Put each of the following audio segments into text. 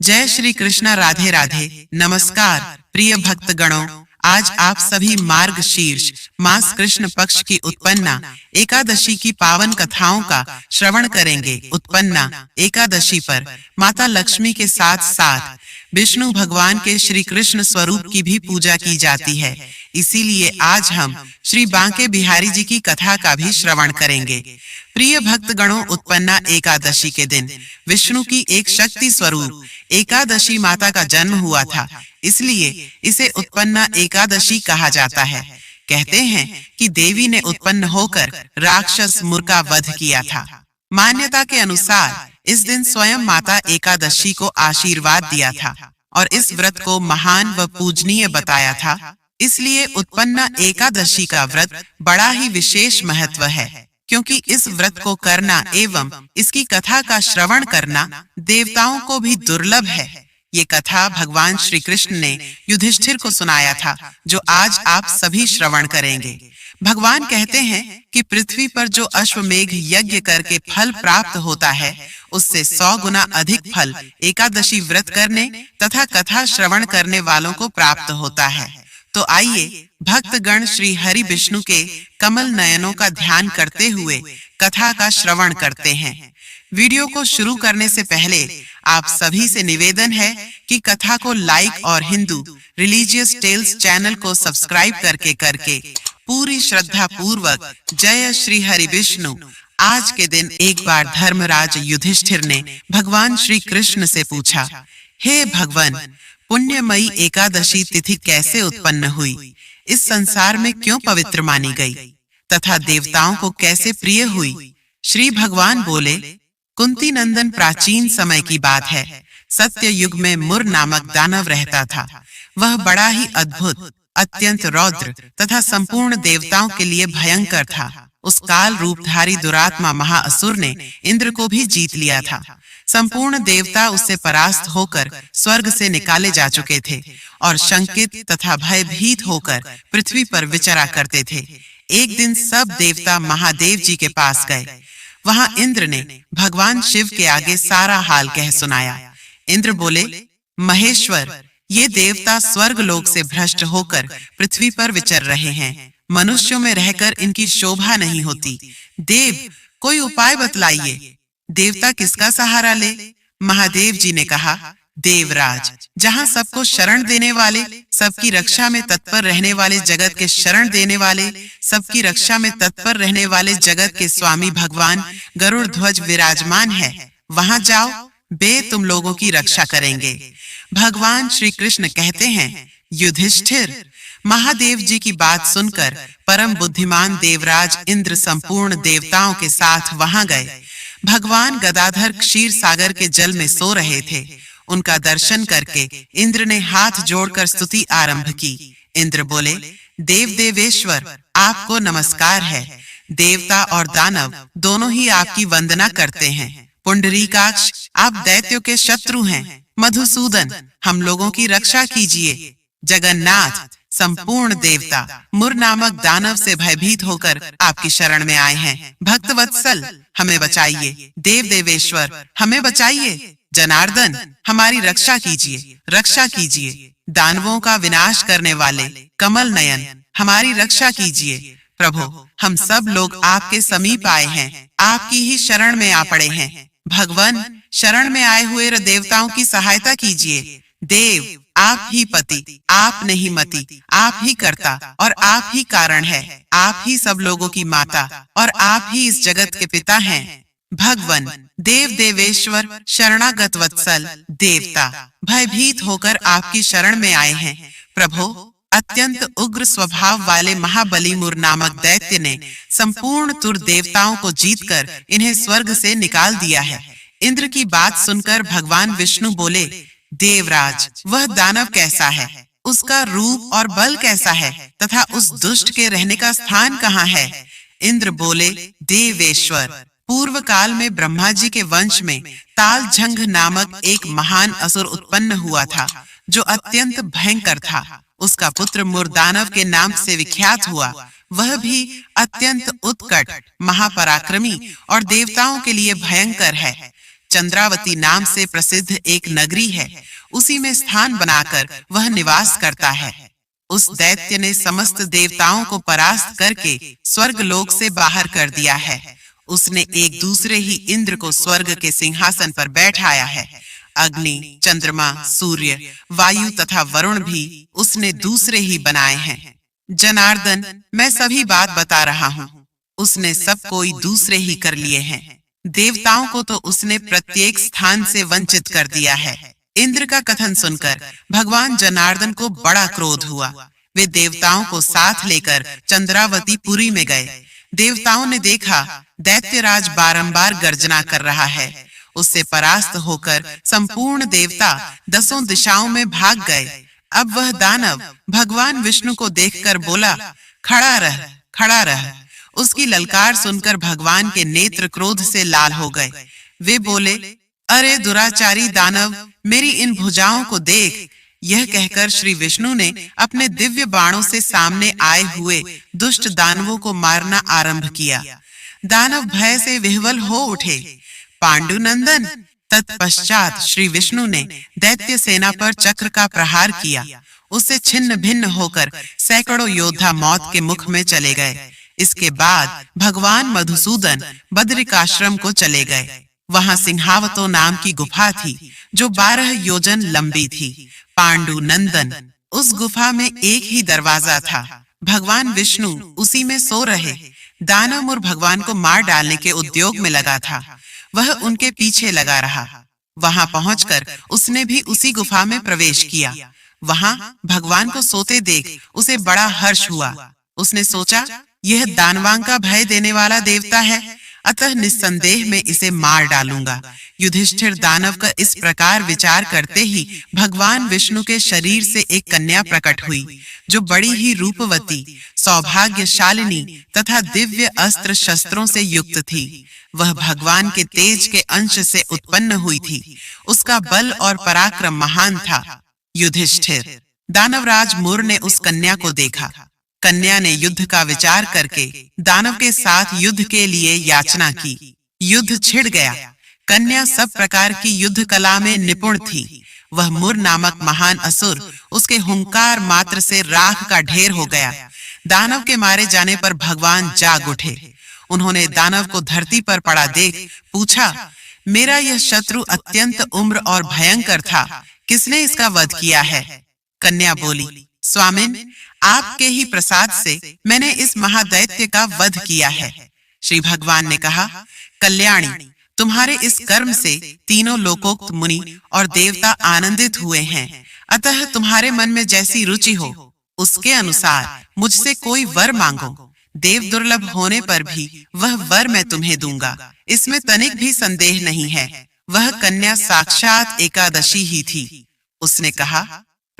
जय श्री कृष्णा। राधे राधे। नमस्कार प्रिय भक्त गणों, आज आप सभी मार्गशीर्ष मास कृष्ण पक्ष की उत्पन्ना एकादशी की पावन कथाओं का श्रवण करेंगे। उत्पन्ना एकादशी पर माता लक्ष्मी के साथ साथ विष्णु भगवान के श्री कृष्ण स्वरूप की भी पूजा की जाती है। इसीलिए आज हम श्री बांके बिहारी जी की कथा का भी श्रवण करेंगे। प्रिय भक्त गणों, उत्पन्ना एकादशी के दिन विष्णु की एक शक्ति स्वरूप एकादशी माता का जन्म हुआ था, इसलिए इसे उत्पन्ना एकादशी कहा जाता है। कहते हैं कि देवी ने उत्पन्न होकर राक्षस मुर का वध किया था। मान्यता के अनुसार इस दिन स्वयं माता एकादशी को आशीर्वाद दिया था और इस व्रत को महान व पूजनीय बताया था। इसलिए उत्पन्ना एकादशी का व्रत बड़ा ही विशेष महत्व है, क्योंकि इस व्रत को करना एवं इसकी कथा का श्रवण करना देवताओं को भी दुर्लभ है। ये कथा भगवान श्री कृष्ण ने युधिष्ठिर को सुनाया था, जो आज आप सभी श्रवण करेंगे। भगवान कहते हैं कि पृथ्वी पर जो अश्वमेघ यज्ञ करके फल प्राप्त होता है, उससे 100 गुना अधिक फल एकादशी व्रत करने तथा कथा श्रवण करने वालों को प्राप्त होता है। तो आइए भक्तगण श्री हरि विष्णु के कमल नयनों का ध्यान करते हुए कथा का श्रवण करते हैं। वीडियो को शुरू करने से पहले आप सभी से निवेदन है कि कथा को लाइक और हिंदू रिलीजियस टेल्स चैनल को सब्सक्राइब करके पूरी श्रद्धा पूर्वक जय श्री हरि विष्णु। आज के दिन एक बार धर्मराज युधिष्ठिर ने भगवान श्री कृष्ण से पूछा, हे भगवान, पुण्यमयी एकादशी तिथि कैसे उत्पन्न हुई, इस संसार में क्यों पवित्र मानी गई तथा देवताओं को कैसे प्रिय हुई? श्री भगवान बोले, कुंती नंदन, प्राचीन समय की बात है। सत्य युग में मुर नामक दानव रहता था। वह बड़ा ही अद्भुत, अत्यंत रौद्र तथा संपूर्ण देवताओं के लिए भयंकर था। उस काल रूपधारी दुरात्मा महाअसुर ने इंद्र को भी जीत लिया था। संपूर्ण देवता उससे परास्त होकर स्वर्ग से निकाले जा चुके थे और शंकित तथा भयभीत होकर पृथ्वी पर विचरा करते थे। एक दिन सब देवता महादेव जी के पास गए। वहां इंद्र ने भगवान शिव के आगे सारा हाल कह सुनाया। इंद्र बोले, महेश्वर, ये देवता स्वर्ग लोक से भ्रष्ट होकर पृथ्वी पर विचर रहे हैं। मनुष्यों में रहकर इनकी शोभा नहीं होती। देव, कोई उपाय बतलाइए। देवता किसका सहारा ले? महादेव जी ने कहा, देवराज, जहाँ सबको शरण देने वाले, सबकी रक्षा में तत्पर रहने वाले, जगत के शरण देने वाले, सबकी रक्षा में तत्पर रहने वाले जगत के स्वामी भगवान गरुड़ ध्वज विराजमान है, वहां जाओ, वे तुम लोगों की रक्षा करेंगे। भगवान श्री कृष्ण कहते हैं, युधिष्ठिर, महादेव जी की बात सुनकर परम बुद्धिमान देवराज इंद्र संपूर्ण देवताओं के साथ वहां गए। भगवान गदाधर क्षीर सागर के जल में सो रहे थे। उनका दर्शन करके इंद्र ने हाथ जोड़कर स्तुति आरंभ की। इंद्र बोले, देव देवेश्वर, आपको नमस्कार है। देवता और दानव दोनों ही आपकी वंदना करते हैं। पुंडरीकाक्ष, आप दैत्यों के शत्रु हैं। मधुसूदन, हम लोगों की रक्षा कीजिए। जगन्नाथ, संपूर्ण देवता मुर नामक दानव से भयभीत होकर आपकी शरण में आए हैं। भक्तवत्सल, हमें बचाइए। देव देवेश्वर, हमें बचाइए। जनार्दन, हमारी रक्षा कीजिए, रक्षा कीजिए। दानवों का विनाश करने वाले कमल नयन, हमारी रक्षा कीजिए। प्रभु, हम सब लोग आपके समीप आए हैं, आपकी ही शरण में आ पड़े हैं। भगवान, शरण में आए हुए देवताओं की सहायता कीजिए। देव, आप ही पति, आप नहीं मति, आप ही कर्ता और आप ही कारण है। आप ही सब लोगों की माता और आप ही इस जगत के पिता हैं। भगवान, देव देवेश्वर, शरणागत वत्सल देवता भयभीत होकर आपकी शरण में आए हैं। प्रभु, अत्यंत उग्र स्वभाव वाले महाबली मुर नामक दैत्य ने संपूर्ण तुर देवताओं को जीतकर इन्हें स्वर्ग से निकाल दिया है। इंद्र की बात सुनकर भगवान विष्णु बोले, देवराज, वह दानव कैसा है, उसका रूप और बल कैसा है तथा उस दुष्ट के रहने का स्थान कहाँ है? इंद्र बोले, देवेश्वर, पूर्व काल में ब्रह्मा जी के वंश में तालझंग नामक एक महान असुर उत्पन्न हुआ था, जो अत्यंत भयंकर था। उसका पुत्र मुरदानव के नाम से विख्यात हुआ। वह भी अत्यंत उत्कट, महापराक्रमी और देवताओं के लिए भयंकर है। चंद्रावती नाम से प्रसिद्ध एक नगरी है, उसी में स्थान बनाकर वह निवास करता है। उस दैत्य ने समस्त देवताओं को परास्त करके स्वर्ग लोक से बाहर कर दिया है। उसने एक दूसरे ही इंद्र को स्वर्ग के सिंहासन पर बैठाया है। अग्नि, चंद्रमा, सूर्य, वायु तथा वरुण भी उसने दूसरे ही बनाए हैं। जनार्दन, मैं सभी बात बता रहा हूँ। उसने सब कोई दूसरे ही कर लिए हैं। देवताओं को तो उसने प्रत्येक स्थान से वंचित कर दिया है। इंद्र का कथन सुनकर भगवान जनार्दन को बड़ा क्रोध हुआ। वे देवताओं को साथ लेकर चंद्रावती पुरी में गए। देवताओं ने देखा दैत्यराज बारंबार गर्जना कर रहा है। उससे परास्त होकर संपूर्ण देवता 10 दिशाओं में भाग गए। अब वह दानव भगवान विष्णु को देखकर बोला, खड़ा रह, खड़ा रह। उसकी ललकार सुनकर भगवान के नेत्र क्रोध से लाल हो गए। वे बोले, अरे दुराचारी दानव, मेरी इन भुजाओं को देख। यह कहकर श्री विष्णु ने अपने दिव्य बाणों से सामने आए हुए दुष्ट दानवों को मारना आरंभ किया। दानव भय से विह्वल हो उठे। पांडुनंदन, तत्पश्चात श्री विष्णु ने दैत्य सेना पर चक्र का प्रहार किया। उससे छिन्न भिन्न होकर सैकड़ों योद्धा मौत के मुख में चले गए। इसके बाद भगवान मधुसूदन बद्रिकाश्रम को चले गए। वहां सिंहावतो नाम की गुफा थी जो 12 योजन लंबी थी। पांडुनंदन, उस गुफा में एक ही दरवाजा था। भगवान विष्णु उसी में सो रहे। दानव भगवान को मार डालने के उद्योग में लगा था। वह उनके पीछे लगा रहा। वहां पहुंचकर उसने भी उसी गुफा में प्रवेश किया। वहां भगवान को सोते देख उसे बड़ा हर्ष हुआ। उसने सोचा, यह दानवां का भय देने वाला देवता है, अतः निस्संदेह में इसे मार डालूंगा। युधिष्ठिर दानव का इस प्रकार विचार करते ही भगवान विष्णु के शरीर से एक कन्या प्रकट हुई, जो बड़ी ही रूपवती, सौभाग्यशालिनी तथा दिव्य अस्त्र शस्त्रों से युक्त थी। वह भगवान के तेज के अंश से उत्पन्न हुई थी। उसका बल और पराक्रम महान था। युधिष्ठिर, दानवराज मुर ने उस कन्या को देखा। कन्या ने युद्ध का विचार करके दानव के साथ युद्ध के लिए याचना की। युद्ध छिड़ गया। कन्या सब प्रकार की युद्ध कला में निपुण थी। वह मुर नामक महान असुर उसके हुंकार मात्र से राख का ढेर हो गया। दानव के मारे जाने पर भगवान जाग उठे। उन्होंने दानव को धरती पर पड़ा देख पूछा, मेरा यह शत्रु अत्यंत उम्र और भयंकर था, किसने इसका वध किया है? कन्या बोली, स्वामिन, आपके ही प्रसाद से मैंने इस महादैत्य का वध किया है। श्री भगवान ने कहा, कल्याणी, तुम्हारे इस कर्म से तीनों लोकोक्त मुनि और देवता आनंदित हुए हैं। अतः तुम्हारे मन में जैसी रुचि हो उसके अनुसार मुझसे कोई वर मांगो। देव दुर्लभ होने पर भी वह वर मैं तुम्हें दूंगा, इसमें तनिक भी संदेह नहीं है। वह कन्या साक्षात एकादशी ही थी। उसने कहा,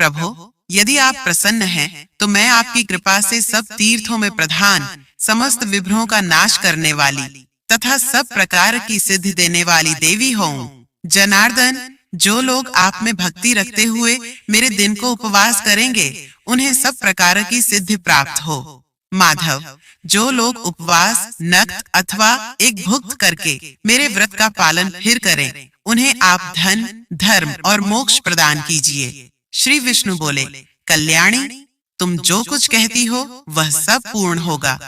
प्रभु, यदि आप प्रसन्न हैं तो मैं आपकी कृपा से सब तीर्थों में प्रधान, समस्त विभ्रों का नाश करने वाली तथा सब प्रकार की सिद्धि देने वाली देवी हूँ। जनार्दन, जो लोग आप में भक्ति रखते हुए मेरे दिन को उपवास करेंगे उन्हें सब प्रकार की सिद्धि प्राप्त हो। माधव, जो लोग उपवास, नक्त अथवा एक भुक्त करके मेरे व्रत का पालन फिर करें उन्हें आप धन, धर्म और मोक्ष प्रदान कीजिए। श्री विष्णु बोले, कल्याणी, तुम जो कुछ कहती हो वह सब पूर्ण होगा।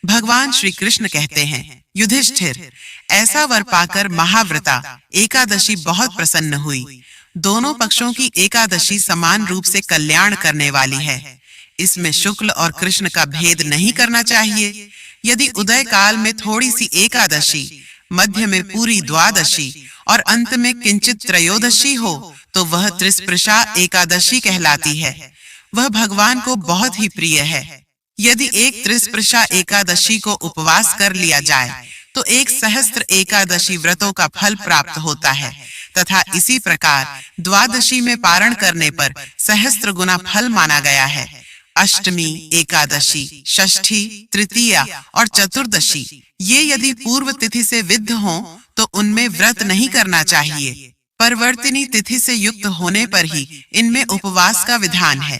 भगवान श्री कृष्ण कहते हैं, युधिष्ठिर, ऐसा वर पाकर महाव्रता एकादशी बहुत प्रसन्न हुई। दोनों पक्षों की एकादशी समान रूप से कल्याण करने वाली है। इसमें शुक्ल और कृष्ण का भेद नहीं करना चाहिए। यदि उदय काल में थोड़ी सी एकादशी, मध्य में पूरी द्वादशी और अंत में किंचित त्रयोदशी हो तो वह त्रिस्पृशा एकादशी कहलाती है। वह भगवान को बहुत ही प्रिय है। यदि एक त्रिस्पृशा एकादशी को उपवास कर लिया जाए तो 1 सहस्त्र एकादशी व्रतों का फल प्राप्त होता है तथा इसी प्रकार द्वादशी में पारण करने पर सहस्त्र गुना फल माना गया है। अष्टमी, एकादशी, षष्ठी, तृतीया और चतुर्दशी ये यदि पूर्व तिथि से विद्ध हों तो उनमें व्रत नहीं करना चाहिए। परवर्तिनी तिथि से युक्त होने पर ही इनमें उपवास का विधान है।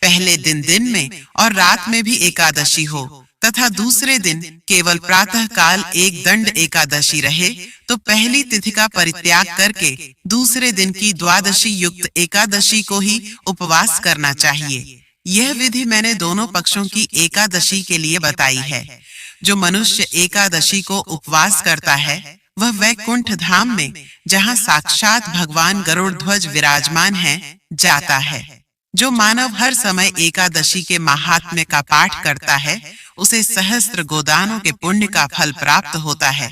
पहले दिन में और रात में भी एकादशी हो, तथा दूसरे दिन केवल प्रातः काल एक दंड एकादशी रहे तो पहली तिथि का परित्याग करके दूसरे दिन की द्वादशी युक्त एकादशी को ही उपवास करना चाहिए। यह विधि मैंने दोनों पक्षों की एकादशी के लिए बताई है। जो मनुष्य एकादशी को उपवास करता है वह वैकुंठ धाम में, जहाँ साक्षात भगवान गरुड़ ध्वज विराजमान हैं, जाता है। जो मानव हर समय एकादशी के महात्म्य का पाठ करता है उसे सहस्त्र गोदानों के पुण्य का फल प्राप्त होता है।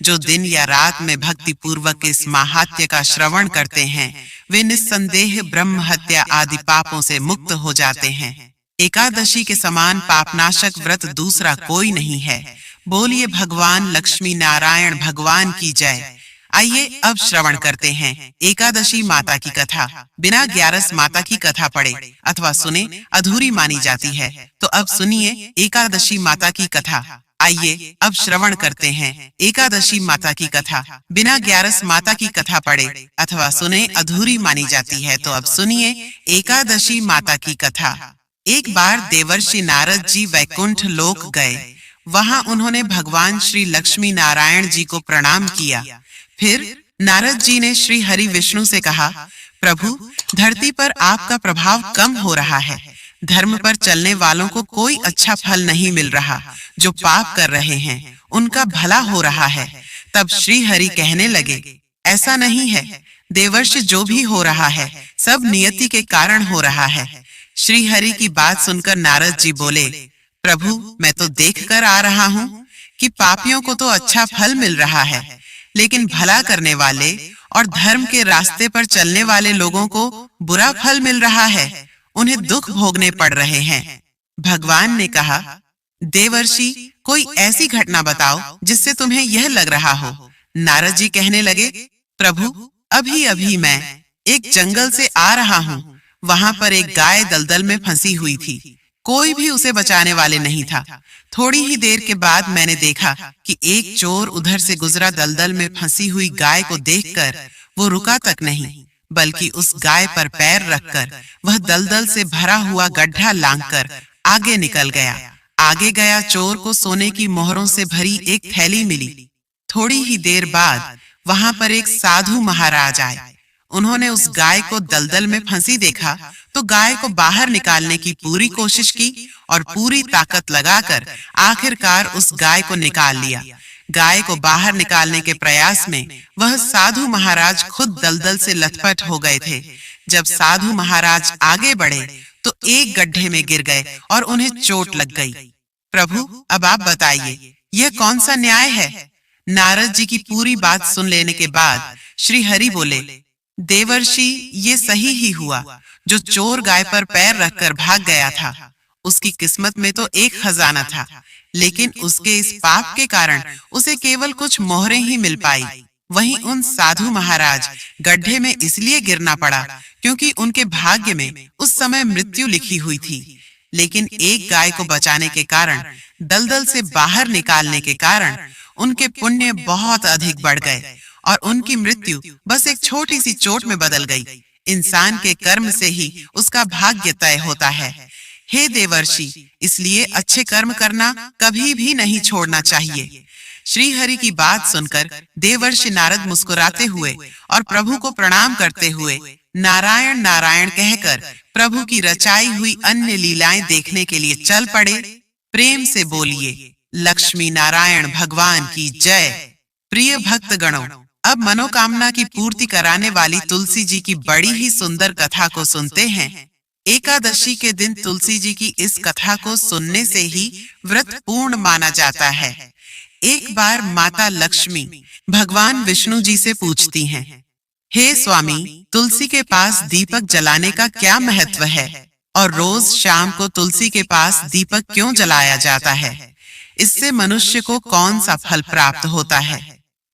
जो दिन या रात में भक्ति पूर्वक इस महात्म्य का श्रवण करते हैं वे निस्संदेह ब्रह्म हत्या आदि पापों से मुक्त हो जाते हैं। एकादशी के समान पापनाशक व्रत दूसरा कोई नहीं है। बोलिए भगवान लक्ष्मी नारायण भगवान की जय। आइए अब श्रवण करते हैं एकादशी माता की कथा। बिना 11 माता की कथा पढ़े अथवा सुने अधूरी मानी जाती है, तो अब सुनिए एकादशी माता की कथा। आइए अब श्रवण करते हैं एकादशी माता की कथा। बिना 11 माता की कथा पढ़े अथवा सुने अधूरी मानी जाती है, तो अब सुनिए एकादशी माता की कथा। एक बार देवर्षि नारद जी वैकुंठ लोक गए। वहां उन्होंने भगवान श्री लक्ष्मी नारायण जी को प्रणाम किया। फिर नारद जी ने श्री हरि विष्णु से कहा, प्रभु, धरती पर आपका प्रभाव कम हो रहा है। धर्म पर चलने वालों को कोई अच्छा फल नहीं मिल रहा। जो पाप कर रहे हैं उनका भला हो रहा है। तब श्री हरि कहने लगे, ऐसा नहीं है देवर्षि, जो भी हो रहा है सब नियति के कारण हो रहा है। श्री हरि की बात सुनकर नारद जी बोले, प्रभु, मैं तो देख कर आ रहा हूँ कि पापियों को तो अच्छा फल मिल रहा है, लेकिन भला करने वाले और धर्म के रास्ते पर चलने वाले लोगों को बुरा फल मिल रहा है। उन्हें दुख भोगने पड़ रहे हैं। भगवान ने कहा, देवर्षि, कोई ऐसी घटना बताओ जिससे तुम्हें यह लग रहा हो। नारद जी कहने लगे, प्रभु, अभी अभी मैं एक जंगल से आ रहा हूँ। वहां पर एक गाय दलदल में फंसी हुई थी। कोई भी उसे बचाने वाले नहीं था। थोड़ी ही देर के बाद मैंने देखा कि एक चोर उधर से गुजरा। दलदल में फंसी हुई गाय को देखकर वो रुका तक नहीं, बल्कि उस गाय पर पैर रखकर वह दलदल से भरा हुआ गड्ढा लांघकर आगे निकल गया। आगे गया चोर को सोने की मोहरों से भरी एक थैली मिली। थोड़ी ही देर बाद वहां पर एक साधु महाराज आए। उन्होंने उस गाय को दलदल में फंसी देखा तो गाय को बाहर निकालने की पूरी कोशिश की और पूरी ताकत लगाकर आखिरकार उस गाय को निकाल लिया। गाय को बाहर निकालने के प्रयास में वह साधु महाराज खुद दलदल से लथपथ हो गए थे। जब साधु महाराज आगे बढ़े तो एक गड्ढे में गिर गए और उन्हें चोट लग गई। प्रभु, अब आप बताइए, यह कौन सा न्याय है? नारद जी की पूरी बात सुन लेने के बाद श्री हरि बोले, देवर्षि, ये सही ही हुआ। जो चोर गाय पर पैर रखकर भाग गया था उसकी किस्मत में तो एक खजाना था, लेकिन उसके इस पाप के कारण उसे केवल कुछ मोहरें ही मिल पाई। वहीं उन साधु महाराज गड्ढे में इसलिए गिरना पड़ा क्योंकि उनके भाग्य में उस समय मृत्यु लिखी हुई थी। लेकिन एक गाय को बचाने के कारण, दलदल से बाहर निकालने के कारण उनके पुण्य बहुत अधिक बढ़ गए और उनकी मृत्यु बस एक छोटी सी चोट में बदल गई। इंसान के कर्म से ही उसका भाग्य तय होता है। हे देवर्षि, इसलिए अच्छे कर्म करना कभी भी नहीं छोड़ना चाहिए। श्री हरि की बात सुनकर देवर्षि नारद मुस्कुराते हुए और प्रभु को प्रणाम करते हुए नारायण नारायण कहकर प्रभु की रचाई हुई अन्य लीलाएं देखने के लिए चल पड़े। प्रेम से बोलिए, लक्ष्मी नारायण भगवान की जय। प्रिय भक्त गणों, अब मनोकामना की पूर्ति कराने वाली तुलसी जी की बड़ी ही सुंदर कथा को सुनते हैं। एकादशी के दिन तुलसी जी की इस कथा को सुनने से ही व्रत पूर्ण माना जाता है। एक बार माता लक्ष्मी भगवान विष्णु जी से पूछती हैं, हे स्वामी, तुलसी के पास दीपक जलाने का क्या महत्व है और रोज शाम को तुलसी के पास दीपक क्यों जलाया जाता है? इससे मनुष्य को कौन सा फल प्राप्त होता है?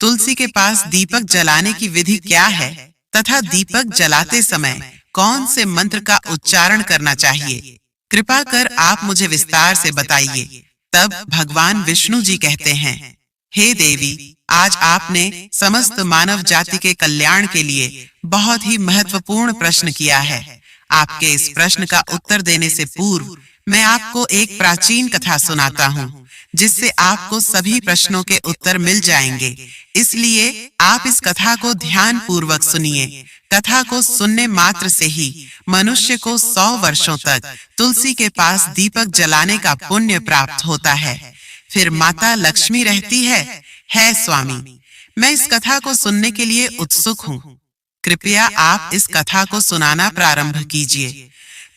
तुलसी के पास दीपक जलाने की विधि क्या है तथा दीपक जलाते समय कौन से मंत्र का उच्चारण करना चाहिए? कृपा कर आप मुझे विस्तार से बताइए। तब भगवान विष्णु जी कहते हैं, हे देवी, आज आपने समस्त मानव जाति के कल्याण के लिए बहुत ही महत्वपूर्ण प्रश्न किया है। आपके इस प्रश्न का उत्तर देने से पूर्व मैं आपको एक प्राचीन कथा सुनाता हूँ। जिससे आपको सभी प्रश्नों के उत्तर मिल जाएंगे। इसलिए आप इस कथा को ध्यान पूर्वक सुनिए। कथा को सुनने मात्र से ही मनुष्य को 100 वर्षों तक तुलसी के पास दीपक जलाने का पुण्य प्राप्त होता है। फिर माता लक्ष्मी रहती है स्वामी। मैं इस कथा को सुनने के लिए उत्सुक हूँ। कृपया आप इस कथा को सुनाना प्रारंभ कीजिए।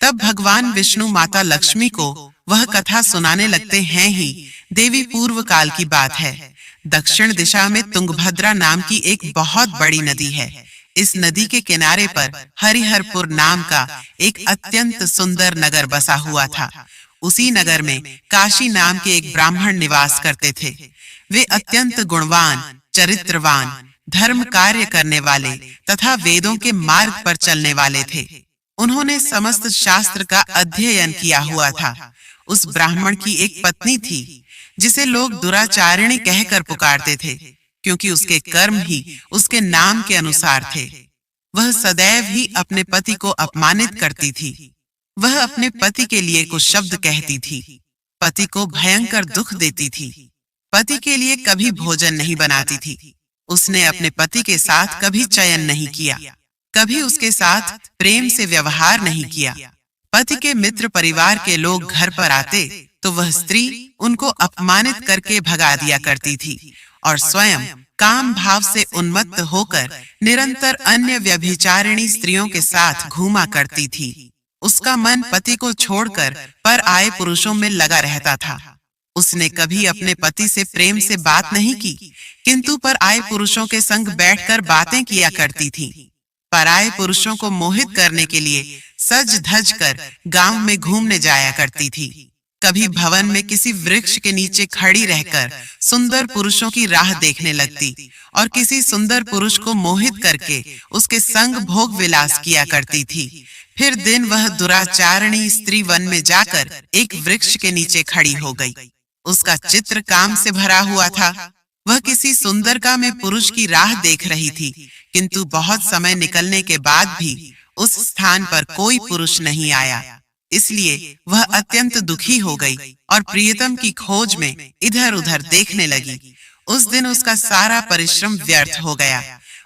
तब भगवान विष्णु माता लक्ष्मी को वह कथा सुनाने लगते हैं ही। देवी पूर्व काल की बात है। दक्षिण दिशा में तुंगभद्रा नाम की एक बहुत बड़ी नदी है। इस नदी के किनारे पर हरिहरपुर नाम का एक अत्यंत सुंदर नगर बसा हुआ था। उसी नगर में काशी नाम के एक ब्राह्मण निवास करते थे। वे अत्यंत गुणवान, चरित्रवान, धर्म कार्य करने वाले तथा वेदों के मार्ग पर चलने वाले थे। उन्होंने समस्त शास्त्र का अध्ययन किया हुआ था। उस ब्राह्मण की एक पत्नी थी जिसे लोग दुराचारिणी कहकर पुकारते थे, क्योंकि उसके कर्म ही उसके नाम के अनुसार थे। वह सदैव ही अपने पति को अपमानित करती थी। वह अपने पति के लिए कुछ शब्द कहती थी, पति को भयंकर दुख देती थी, पति के लिए कभी भोजन नहीं बनाती थी। उसने अपने पति के साथ कभी चयन नहीं किया, कभी उसके साथ प्रेम से व्यवहार नहीं किया। पति के मित्र परिवार के लोग घर पर आते तो वह स्त्री उनको अपमानित करके भगा दिया करती थी और स्वयं काम भाव से उन्मत्त होकर निरंतर अन्य व्यभिचारिणी स्त्रियों के साथ घूमा करती थी। उसका मन पति को छोड़कर पर आए पुरुषों में लगा रहता था। उसने कभी अपने पति से प्रेम से बात नहीं की, किंतु पर आए पुरुषों के संग बैठकर बातें किया करती थी। पराये पुरुषों को मोहित करने के लिए सज धज कर गांव में घूमने जाया करती थी। कभी भवन में किसी वृक्ष के नीचे खड़ी रहकर सुंदर पुरुषों की राह देखने लगती और किसी सुंदर पुरुष को मोहित करके उसके संग भोग विलास किया करती थी। फिर दिन वह दुराचारिणी स्त्री वन में जाकर एक वृक्ष के नीचे खड़ी हो गई। उसका चित्र काम से भरा हुआ था। वह किसी सुंदरका में पुरुष की राह देख रही थी, किंतु बहुत समय निकलने के बाद भी उस स्थान पर कोई पुरुष नहीं आया। इसलिए वह अत्यंत दुखी हो गई और प्रियतम की खोज में इधर उधर देखने लगी। उस दिन उसका सारा परिश्रम व्यर्थ हो गया।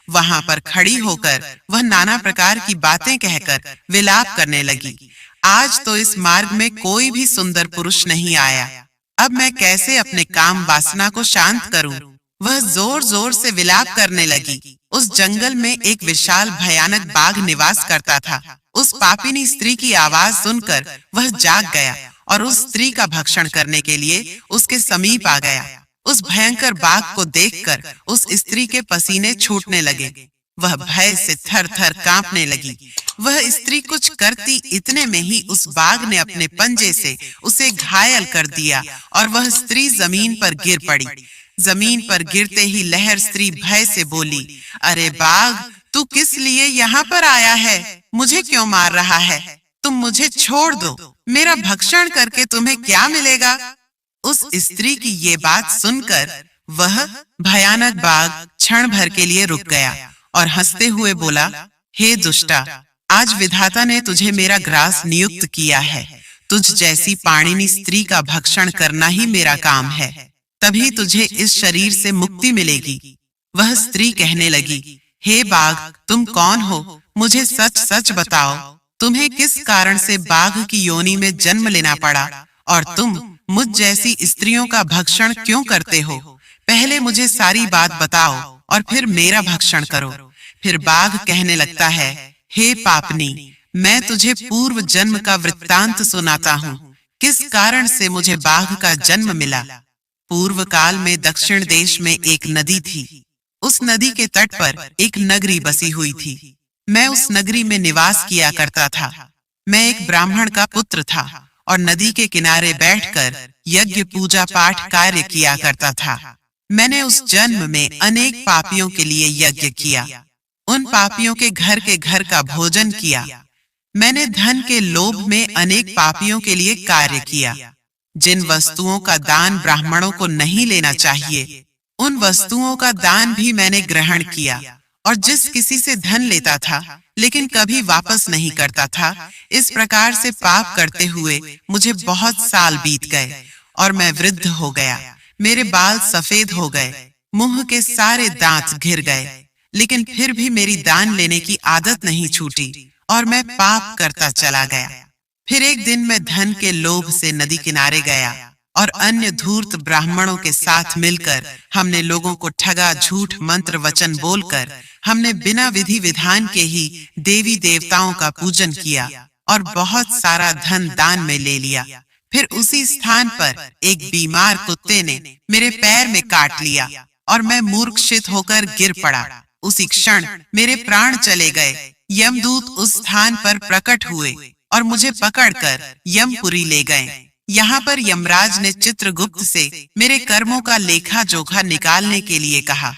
वहां पर खड़ी होकर वह नाना प्रकार की बातें कहकर विलाप करने लगी। आज तो इस मार्ग में कोई भी सुंदर पुरुष नहीं आया। अब मैं कैसे अपने काम वासना को शांत करूं? वह जोर जोर से विलाप करने लगी। उस जंगल में एक विशाल भयानक बाघ निवास करता था। उस पापिनी स्त्री की आवाज सुनकर वह जाग गया और उस स्त्री का भक्षण करने के लिए उसके समीप आ गया। उस भयंकर बाघ को देखकर उस स्त्री के पसीने छूटने लगे। वह भय से थर थर कांपने लगी। वह स्त्री कुछ करती इतने में ही उस बाघ ने अपने पंजे से उसे घायल कर दिया और वह स्त्री जमीन पर गिर पड़ी। जमीन पर गिरते ही लहर स्त्री भय से बोली, अरे बाघ, तू किस लिए यहाँ पर आया है? मुझे क्यों मार रहा है? तुम मुझे छोड़ दो। मेरा भक्षण करके तुम्हें क्या मिलेगा? उस स्त्री की ये बात सुनकर वह भयानक बाघ क्षण भर के लिए रुक गया और हंसते हुए बोला, हे दुष्टा, आज विधाता ने तुझे मेरा ग्रास नियुक्त किया है। तुझ जैसी पाणिनी स्त्री का भक्षण करना ही मेरा काम है, तभी तुझे इस शरीर से मुक्ति मिलेगी। वह स्त्री कहने लगी, हे बाघ, तुम कौन हो? मुझे सच सच बताओ, तुम्हें किस कारण से बाघ की योनि में जन्म लेना पड़ा और तुम मुझ जैसी स्त्रियों का भक्षण क्यों करते हो? पहले मुझे सारी बात बताओ और फिर मेरा भक्षण करो। फिर बाघ कहने लगता है, हे पापनी, मैं तुझे पूर्व जन्म का वृत्तांत सुनाता हूँ। किस कारण से मुझे बाघ का जन्म मिला? पूर्व काल में दक्षिण देश में एक नदी थी। उस नदी के तट पर एक नगरी बसी हुई थी। मैं उस नगरी में निवास किया करता था। मैं एक ब्राह्मण का पुत्र था और नदी के किनारे बैठकर यज्ञ पूजा पाठ कार्य किया करता था। मैंने उस जन्म में अनेक पापियों के लिए यज्ञ किया। उन पापियों के घर का भोजन किया। मैंने धन के लोभ में अनेक पापियों के लिए कार्य किया। जिन वस्तुओं का दान ब्राह्मणों को नहीं लेना चाहिए, उन वस्तुओं का दान भी मैंने ग्रहण किया। और जिस किसी से धन लेता था लेकिन कभी वापस नहीं करता था, इस प्रकार से पाप करते हुए मुझे बहुत साल बीत गए और मैं वृद्ध हो गया। मेरे बाल सफेद हो गए, मुंह के सारे दांत घिर गए, लेकिन फिर भी मेरी दान लेने की आदत नहीं छूटी और मैं पाप करता चला गया। फिर एक दिन मैं धन के लोभ से नदी किनारे गया और अन्य धूर्त ब्राह्मणों के साथ मिलकर हमने लोगों को ठगा, झूठ मंत्र वचन बोलकर हमने बिना विधि विधान के ही देवी देवताओं का पूजन किया और बहुत सारा धन दान में ले लिया। फिर उसी स्थान पर एक बीमार कुत्ते ने मेरे पैर में काट लिया और मैं मूर्छित होकर गिर पड़ा। उसी क्षण मेरे प्राण चले गए। यमदूत उस स्थान पर प्रकट हुए और मुझे पकड़कर यमपुरी ले गए। यहाँ पर यमराज ने चित्रगुप्त से मेरे कर्मों का लेखा जोखा निकालने के लिए कहा।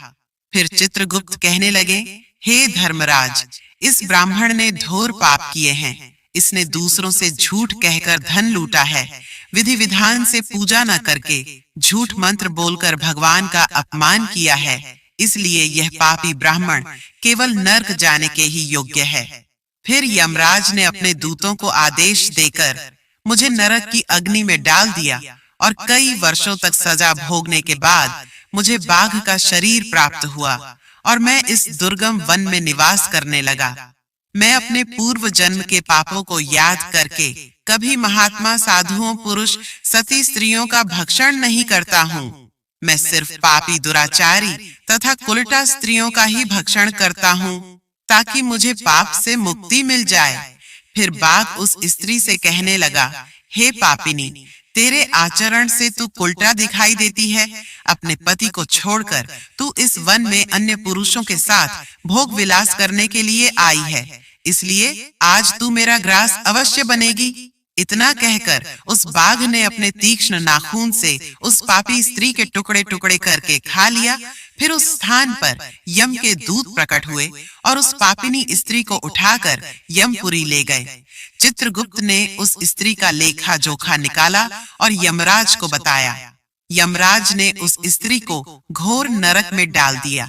फिर चित्रगुप्त कहने लगे, हे धर्मराज, इस ब्राह्मण ने घोर पाप किए हैं। इसने दूसरों से झूठ कहकर धन लूटा है, विधि विधान से पूजा न करके झूठ मंत्र बोलकर भगवान का अपमान किया है। इसलिए यह पापी ब्राह्मण केवल नर्क जाने के ही योग्य है। फिर यमराज ने अपने दूतों को आदेश देकर मुझे नरक की अग्नि में डाल दिया और कई वर्षों तक सजा भोगने के बाद मुझे बाघ का शरीर प्राप्त हुआ और मैं इस दुर्गम वन में निवास करने लगा। मैं अपने पूर्व जन्म के पापों को याद करके कभी महात्मा, साधुओं, पुरुष, सती स्त्रियों का भक्षण नहीं करता हूँ। मैं सिर्फ पापी, दुराचारी तथा कुलटा स्त्रियों का ही भक्षण करता हूँ ताकि मुझे पाप से मुक्ति मिल जाए। फिर बाघ उस स्त्री से कहने लगा, हे पापिनी, तेरे आचरण से तू कुलटा दिखाई देती है। अपने पति को छोड़कर तू इस वन में अन्य पुरुषों के साथ भोग विलास करने के लिए आई है, इसलिए आज तू मेरा ग्रास अवश्य बनेगी। इतना कहकर उस बाघ ने अपने तीक्ष्ण नाखून से उस पापी स्त्री के टुकड़े टुकड़े करके खा लिया। फिर उस स्थान पर यम के दूत प्रकट हुए और उस पापिनी स्त्री को उठाकर यमपुरी ले गए। चित्रगुप्त ने उस स्त्री का लेखा जोखा निकाला और यमराज को बताया। यमराज ने उस स्त्री को घोर नरक में डाल दिया।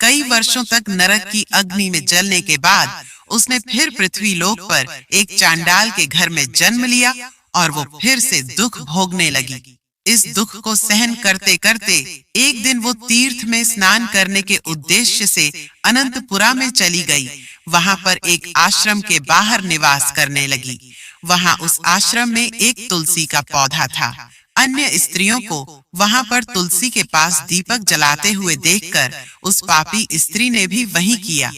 कई वर्षों तक नरक की अग्नि में जलने के बाद उसने फिर पृथ्वी लोक पर एक चांडाल के घर में जन्म लिया और वो फिर से दुख भोगने लगी। इस दुख को सहन करते करते एक दिन वो तीर्थ में स्नान करने के उद्देश्य से अनंतपुरा में चली गई। वहां पर एक आश्रम के बाहर निवास करने लगी। वहां उस आश्रम में एक तुलसी का पौधा था। अन्य स्त्रियों को वहां पर तुलसी के पास दीपक जलाते हुए देखकर उस पापी स्त्री ने भी वही किया।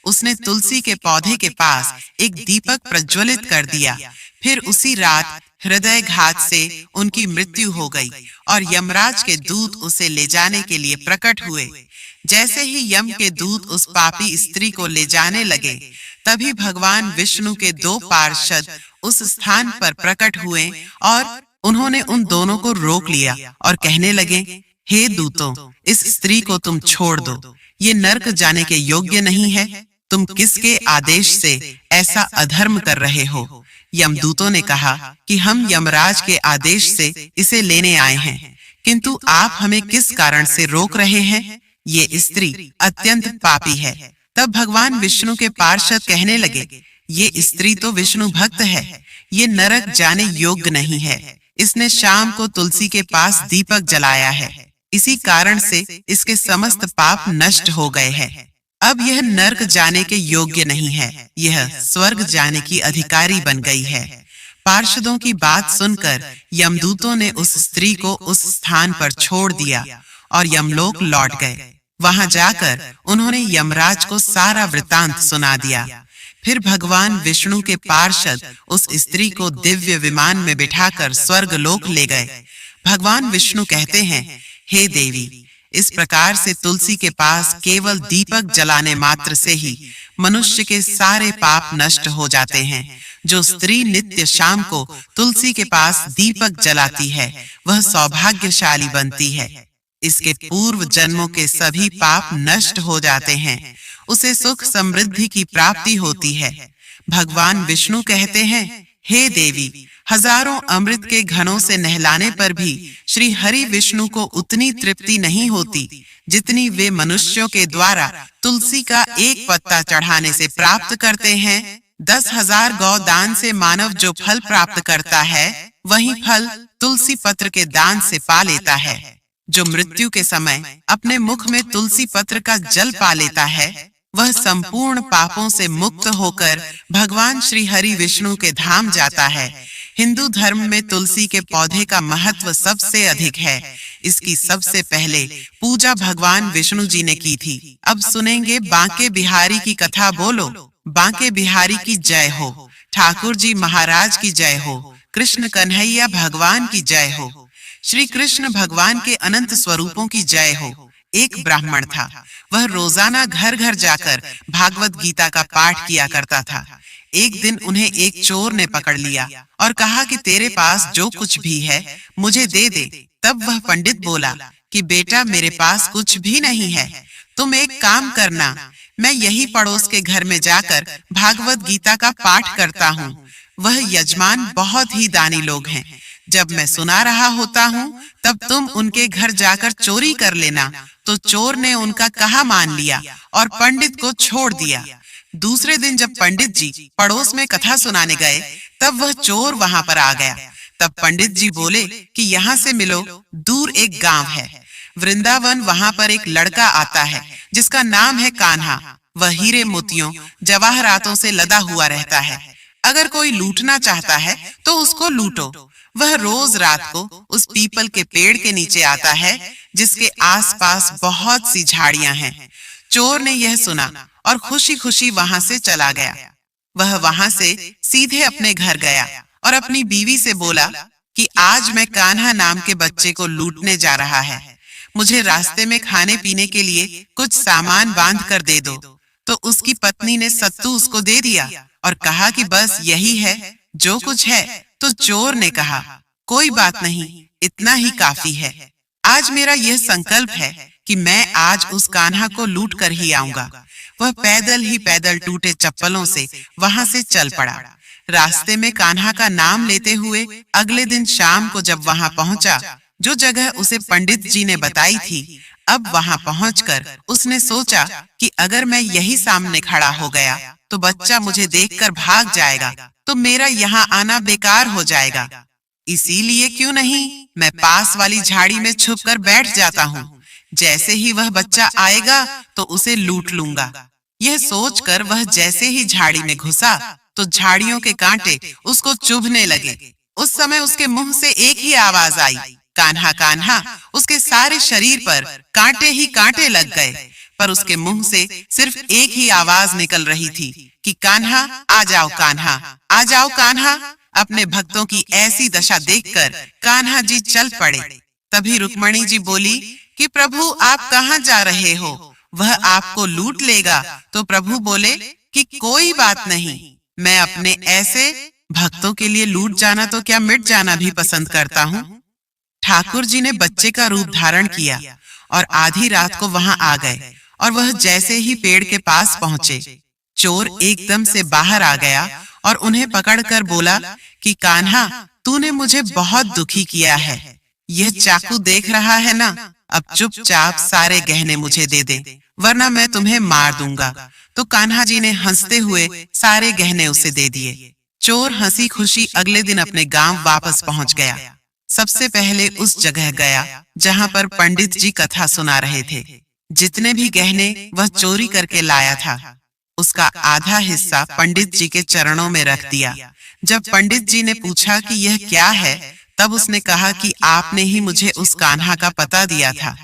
उसने तुलसी के पौधे के पास एक दीपक प्रज्वलित कर दिया। फिर उसी रात हृदयघात से उनकी मृत्यु हो गई और यमराज के दूत उसे ले जाने के लिए प्रकट हुए। जैसे ही यम के दूत उस पापी स्त्री को ले जाने लगे, तभी भगवान विष्णु के दो पार्षद उस स्थान पर प्रकट हुए और उन्होंने उन दोनों को रोक लिया और कहने लगे, हे दूतों, इस स्त्री को तुम छोड़ दो। ये नरक जाने के योग्य नहीं है। तुम किसके आदेश से ऐसा अधर्म कर रहे हो? यमदूतों ने कहा कि हम यमराज के आदेश से इसे लेने आए हैं, किंतु आप हमें किस कारण से रोक रहे हैं? ये स्त्री अत्यंत पापी है। तब भगवान विष्णु के पार्षद कहने लगे, ये स्त्री तो विष्णु भक्त है, ये नरक जाने योग्य नहीं है। इसने शाम को तुलसी के पास दीपक जलाया है, इसी कारण से इसके समस्त पाप नष्ट हो गए हैं। अब यह नरक जाने के योग्य नहीं है, यह स्वर्ग जाने की अधिकारी बन गई है। पार्षदों की बात सुनकर यमदूतों ने उस स्त्री को उस स्थान पर छोड़ दिया और यमलोक लौट गए। वहां जाकर उन्होंने यमराज को सारा वृतांत सुना दिया। फिर भगवान विष्णु के पार्षद उस स्त्री को दिव्य विमान में बिठाकर स्वर्ग लोक ले गए। भगवान विष्णु कहते हैं, हे देवी, इस प्रकार से तुलसी के पास केवल दीपक जलाने मात्र से ही मनुष्य के सारे पाप नष्ट हो जाते हैं। जो स्त्री नित्य शाम को तुलसी के पास दीपक जलाती है, वह सौभाग्यशाली बनती है। इसके पूर्व जन्मों के सभी पाप नष्ट हो जाते हैं। उसे सुख समृद्धि की प्राप्ति होती है। भगवान विष्णु कहते हैं, हे देवी, हजारों अमृत के घनों से नहलाने पर भी श्री हरि विष्णु को उतनी तृप्ति नहीं होती जितनी वे मनुष्यों के द्वारा तुलसी का एक पत्ता चढ़ाने से प्राप्त करते हैं। 10,000 गौ दान से मानव जो फल प्राप्त करता है, वही फल तुलसी पत्र के दान से पा लेता है। जो मृत्यु के समय अपने मुख में तुलसी पत्र का जल पा लेता है, वह संपूर्ण पापों से मुक्त होकर भगवान श्री हरि विष्णु के धाम जाता है। हिंदू धर्म में तुलसी के पौधे का महत्व सबसे अधिक है। इसकी सबसे पहले पूजा भगवान विष्णु जी ने की थी। अब सुनेंगे बांके बिहारी की कथा। बोलो बांके बिहारी की जय हो, ठाकुर जी महाराज की जय हो, कृष्ण कन्हैया भगवान की जय हो, श्री कृष्ण भगवान के अनंत स्वरूपों की जय हो। एक ब्राह्मण था। वह रोजाना घर घर जाकर भागवत गीता का पाठ किया करता था। एक दिन उन्हें एक चोर ने पकड़ लिया और कहा कि तेरे पास जो कुछ भी है मुझे दे दे। तब वह पंडित बोला कि बेटा मेरे पास कुछ भी नहीं है, तुम एक काम करना, मैं यही पड़ोस के घर में जाकर भागवत गीता का पाठ करता हूँ। वह यजमान बहुत ही दानी लोग हैं। जब मैं सुना रहा होता हूँ तब तुम उनके घर जाकर चोरी कर लेना। तो चोर ने उनका कहा मान लिया और पंडित को छोड़ दिया। दूसरे दिन जब पंडित जी पड़ोस में कथा सुनाने गए तब वह चोर वहां पर आ गया। तब पंडित जी बोले कि यहाँ से मिलो, दूर एक गांव है वृंदावन, वहां पर एक लड़का आता है जिसका नाम है कान्हा। वह हीरे मोतियों जवाहरातों से लदा हुआ रहता है। अगर कोई लूटना चाहता है तो उसको लूटो। वह रोज रात को उस पीपल के पेड़ के नीचे आता है जिसके आसपास बहुत सी झाड़ियां हैं। चोर ने यह सुना और खुशी खुशी वहां से चला गया। वह वहां से सीधे अपने घर गया और अपनी बीवी से बोला कि आज मैं कान्हा नाम के बच्चे को लूटने जा रहा है, मुझे रास्ते में खाने पीने के लिए कुछ सामान बांध कर दे दो। तो उसकी पत्नी ने सत्तू उसको दे दिया और कहा कि बस यही है जो कुछ है। तो चोर ने कहा कोई बात नहीं, इतना ही काफी है। आज मेरा यह संकल्प है कि मैं आज उस कान्हा को लूट कर ही आऊंगा। वह पैदल ही पैदल टूटे चप्पलों से वहां से चल पड़ा। रास्ते में कान्हा का नाम लेते हुए अगले दिन शाम को जब वहां पहुंचा, जो जगह उसे पंडित जी ने बताई थी, अब वहां पहुंचकर उसने सोचा कि अगर मैं यही सामने खड़ा हो गया तो बच्चा मुझे देखकर भाग जाएगा, तो मेरा यहाँ आना बेकार हो जाएगा। इसीलिए क्यों नहीं मैं पास वाली झाड़ी में छुपकर बैठ जाता हूँ। जैसे ही वह बच्चा आएगा तो उसे लूट लूंगा। यह सोचकर वह जैसे ही झाड़ी में घुसा तो झाड़ियों के कांटे उसको चुभने लगे। उस समय उसके मुंह से एक ही आवाज आई, कान्हा कान्हा। उसके सारे शरीर पर कांटे ही कांटे लग गए, पर उसके मुंह से सिर्फ एक ही आवाज निकल रही थी कि कान्हा आ जाओ, कान्हा आ जाओ, कान्हा। अपने भक्तों की ऐसी दशा देखकर कान्हा जी चल पड़े। तभी रुक्मणी जी बोली कि प्रभु आप कहाँ जा रहे हो, वह आपको लूट लेगा। तो प्रभु बोले कि कोई बात नहीं, मैं अपने ऐसे भक्तों के लिए लूट जाना तो क्या मिट जाना भी पसंद करता हूँ। ठाकुर जी ने बच्चे का रूप धारण किया और आधी रात को वहां आ गए और वह जैसे ही पेड़ के पास पहुंचे, चोर एकदम से बाहर आ गया और उन्हें पकड़कर बोला कि कान्हा तूने मुझे बहुत दुखी किया है, यह चाकू देख रहा है ना, अब चुपचाप सारे गहने मुझे दे दे वरना मैं तुम्हें मार दूंगा। तो कान्हा जी ने हंसते हुए सारे गहने उसे दे दिए। चोर हंसी खुशी अगले दिन अपने गांव वापस पहुंच गया। सबसे पहले उस जगह गया जहां पर पंडित जी कथा सुना रहे थे। जितने भी गहने वह चोरी करके लाया था उसका आधा हिस्सा पंडित जी के चरणों में रख दिया। जब पंडित जी ने पूछा कि यह क्या है, तब उसने कहा कि आपने ही मुझे उस कान्हा का पता दिया था,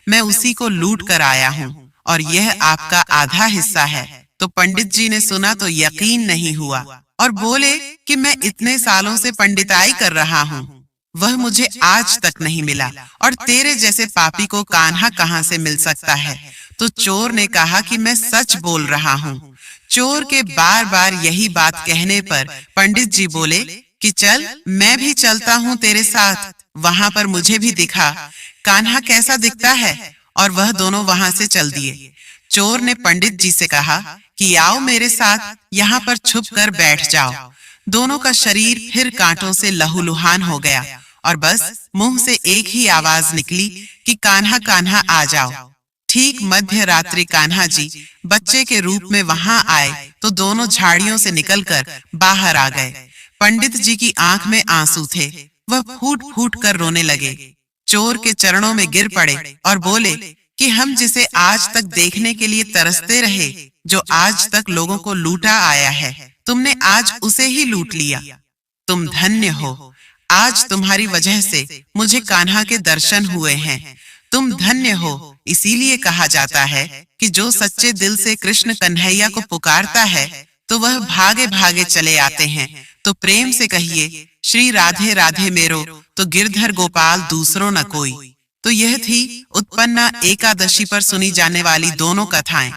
मैं उसी को लूट कर आया हूँ और यह आपका आधा हिस्सा है। तो पंडित जी ने सुना तो यकीन नहीं हुआ और बोले कि मैं इतने सालों से पंडिताई कर रहा हूँ, वह मुझे आज तक नहीं मिला और तेरे जैसे पापी को कान्हा कहाँ से मिल सकता है। तो चोर ने कहा कि मैं सच बोल रहा हूँ। चोर के बार बार यही बात कहने पर पंडित जी बोले कि चल मैं भी चलता हूँ तेरे साथ, वहां पर मुझे भी दिखा कान्हा कैसा दिखता है। और वह दोनों वहां से चल दिए। चोर ने पंडित जी से कहा कि आओ मेरे साथ, यहाँ पर छुप कर बैठ जाओ। दोनों का शरीर फिर कांटों से लहूलुहान हो गया और बस मुंह से एक ही आवाज निकली कि कान्हा कान्हा आ जाओ। ठीक मध्य रात्रि कान्हा जी बच्चे के रूप में वहां आए तो दोनों झाड़ियों से निकलकर बाहर आ गए। पंडित जी की आंख में आंसू थे, वह फूट फूट कर रोने लगे, चोर के चरणों में गिर पड़े और बोले कि हम जिसे आज तक देखने के लिए तरसते रहे, जो आज तक लोगों को लूटा आया है, तुमने आज उसे ही लूट लिया। तुम धन्य हो, आज तुम्हारी वजह से मुझे कान्हा के दर्शन हुए हैं। तुम धन्य हो, इसीलिए कहा जाता है कि जो सच्चे दिल से कृष्ण कन्हैया को पुकारता है तो वह भागे भागे चले आते हैं। तो प्रेम से कहिए, श्री राधे राधे मेरो, तो गिरधर गोपाल दूसरो न कोई। तो यह थी उत्पन्ना एकादशी पर सुनी जाने वाली दोनों कथाएं।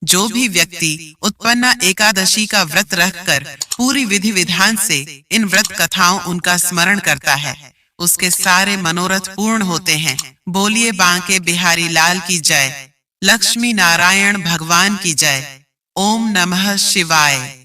जो भी व्यक्ति उत्पन्ना एकादशी का व्रत रखकर पूरी विधि विधान से इन व्रत कथाओं उनका स्मरण करता है, उसके सारे मनोरथ पूर्ण होते हैं। बोलिए बांके बिहारी लाल की जय, लक्ष्मी नारायण भगवान की जय। ओम नमः शिवाय।